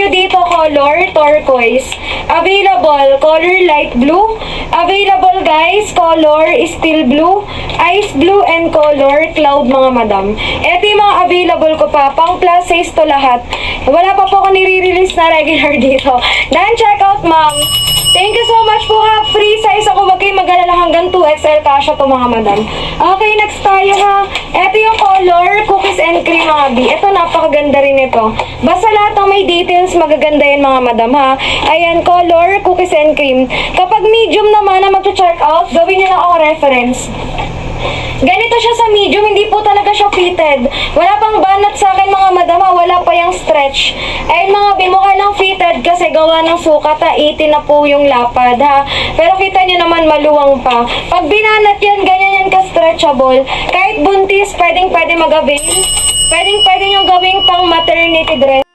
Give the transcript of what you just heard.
nyo dito color, turquoise. Available, color light blue. Available guys, color steel blue, ice blue, and color cloud mga madam. Ito yung mga available ko pa. Pang plus size to lahat. Wala pa po ako nire-release na regular dito. Dan, check out ma'am. Thank you so much po ha. Free size ako. Wag kayong mag-alala hanggang 2XL kasha to mga madam. Okay, next tayo ha. Ito yung color, cookies and cream mga B. Ito, napakaganda rin ito. Basta lahat ng may details, magaganda yan mga madam ha. Ayan, color, cookies and cream. Kapag medium naman na mag-check out, gawin nyo na ako reference. Ganito siya sa medium, hindi po talaga siya fitted. Wala pang banat sa akin mga madam ha, wala pa yung stretch. Ayun mga bimukha lang fitted kasi gawa ng sukat ha, 18 na po yung lapad ha. Pero kita nyo naman maluwang pa. Pag binanat yan, ganyan yan ka-stretchable. Kahit buntis, pwedeng mag-avail. Pwedeng nyo gawing pang maternity dress.